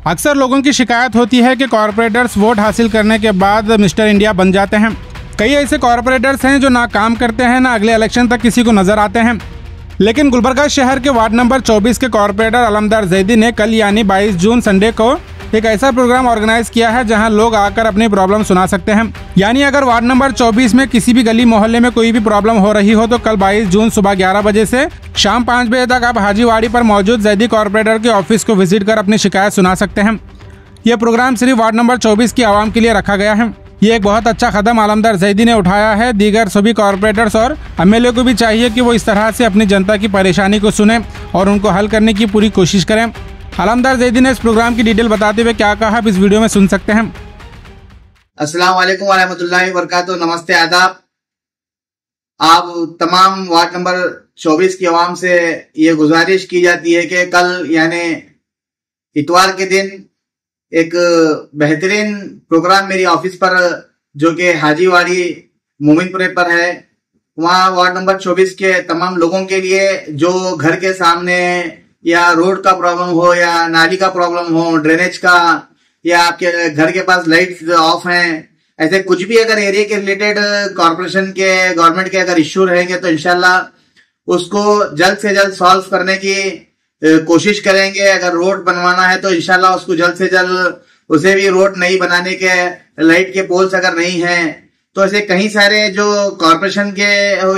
अक्सर लोगों की शिकायत होती है कि कॉरपोरेटर्स वोट हासिल करने के बाद मिस्टर इंडिया बन जाते हैं। कई ऐसे कॉरपोरेटर्स हैं जो ना काम करते हैं ना अगले इलेक्शन तक किसी को नजर आते हैं। लेकिन गुलबर्गा शहर के वार्ड नंबर 24 के कॉरपोरेटर अलमदार जैदी ने कल यानी 22 जून संडे को एक ऐसा प्रोग्राम ऑर्गेनाइज किया है जहां लोग आकर अपनी प्रॉब्लम सुना सकते हैं। यानी अगर वार्ड नंबर 24 में किसी भी गली मोहल्ले में कोई भी प्रॉब्लम हो रही हो तो कल 22 जून सुबह 11 बजे से शाम 5 बजे तक आप हाजीवाड़ी पर मौजूद जैदी कॉरपोरेटर के ऑफिस को विजिट कर अपनी शिकायत सुना सकते हैं। यह प्रोग्राम सिर्फ वार्ड नंबर 24 की आवाम के लिए रखा गया है। ये एक बहुत अच्छा कदम अलमदार जैदी ने उठाया है। दीगर सभी कॉरपोरेटर्स और एमएलए को भी चाहिए कि वो इस तरह से अपनी जनता की परेशानी को सुने और उनको हल करने की पूरी कोशिश करें। अलमदार जैदी ने इस प्रोग्राम की डिटेल बताते हुए क्या कहा, आप इस वीडियो में सुन सकते हैं। अस्सलाम वालेकुम व रहमतुल्लाहि व बरकातहू। नमस्ते, आदाब। आप तमाम वार्ड नंबर 24 की आवाम से ये गुजारिश की जाती है कि कल यानी इतवार के दिन एक बेहतरीन प्रोग्राम मेरी ऑफिस पर जो कि हाजीवाड़ी मोमिनपुरे पर है, वहाँ वार्ड नंबर 24 के तमाम लोगों के लिए जो घर के सामने या रोड का प्रॉब्लम हो या नाली का प्रॉब्लम हो, ड्रेनेज का, या आपके घर के पास लाइट्स ऑफ हैं, ऐसे कुछ भी अगर एरिया के रिलेटेड कॉर्पोरेशन के गवर्नमेंट के अगर इश्यू रहेंगे तो इंशाल्लाह उसको जल्द से जल्द सॉल्व करने की कोशिश करेंगे। अगर रोड बनवाना है तो इंशाल्लाह उसको जल्द से जल्द, उसे भी रोड नहीं बनाने के, लाइट के पोल्स अगर नहीं हैं तो ऐसे कई सारे जो कॉर्पोरेशन के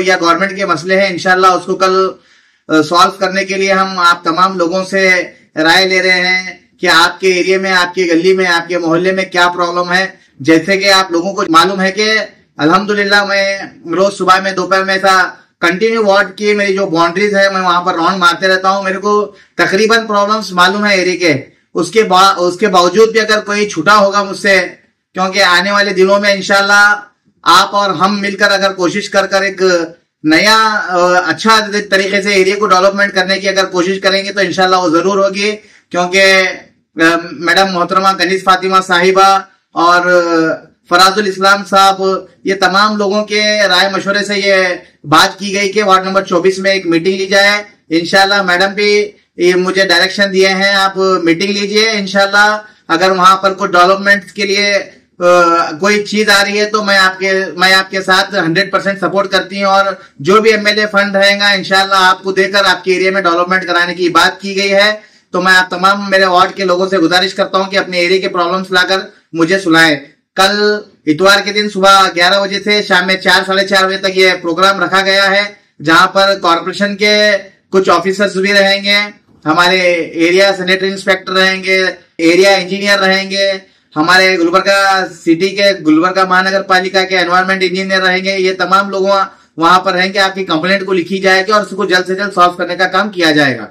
या गवर्नमेंट के मसले हैं इंशाल्लाह उसको कल सॉल्व करने के लिए हम आप तमाम लोगों से राय ले रहे हैं कि आपके एरिया में, आपकी गली में, आपके मोहल्ले में क्या प्रॉब्लम है। जैसे कि आप लोगों को मालूम है कि अल्हम्दुलिल्लाह मैं रोज सुबह में, दोपहर में ऐसा कंटिन्यू वार्ड की मेरी जो बाउंड्रीज है मैं वहां पर राउंड मारते रहता हूं। मेरे को तकरीबन प्रॉब्लम्स मालूम है एरिया के। उसके बावजूद भी अगर कोई छूटा होगा मुझसे, क्योंकि आने वाले दिनों में इंशाल्लाह आप और हम मिलकर अगर कोशिश कर एक नया अच्छा तरीके से एरिया को डेवलपमेंट करने की अगर कोशिश करेंगे तो इंशाल्लाह वो जरूर होगी। क्योंकि मैडम मोहतरमा कनीज फातिमा साहिबा और फराजुल इस्लाम साहब, ये तमाम लोगों के राय मशवरे से ये बात की गई कि वार्ड नंबर 24 में एक मीटिंग ली जाए। इंशाल्लाह मैडम भी ये मुझे डायरेक्शन दिए हैं, आप मीटिंग लीजिए। इंशाल्लाह अगर वहां पर कुछ डेवलपमेंट के लिए कोई चीज आ रही है तो मैं आपके साथ 100% सपोर्ट करती हूँ। और जो भी एमएलए फंड रहेगा इंशाल्लाह आपको देकर आपके एरिया में डेवलपमेंट कराने की बात की गई है। तो मैं आप तमाम मेरे वार्ड के लोगों से गुजारिश करता हूँ कि अपने एरिया के प्रॉब्लम्स लाकर मुझे सुनाएं। कल इतवार के दिन सुबह 11 बजे से शाम में 4 साढ़े 4 बजे तक ये प्रोग्राम रखा गया है, जहां पर कॉर्पोरेशन के कुछ ऑफिसर्स भी रहेंगे, हमारे एरिया सैनिटरी इंस्पेक्टर रहेंगे, एरिया इंजीनियर रहेंगे, हमारे गुलबर्गा सिटी के गुलबर्गा महानगर पालिका के एनवायरमेंट इंजीनियर रहेंगे। ये तमाम लोग वहां पर रहेंगे। आपकी कंप्लेंट को लिखी जाएगी और उसको जल्द से जल्द सॉल्व करने का काम किया जाएगा।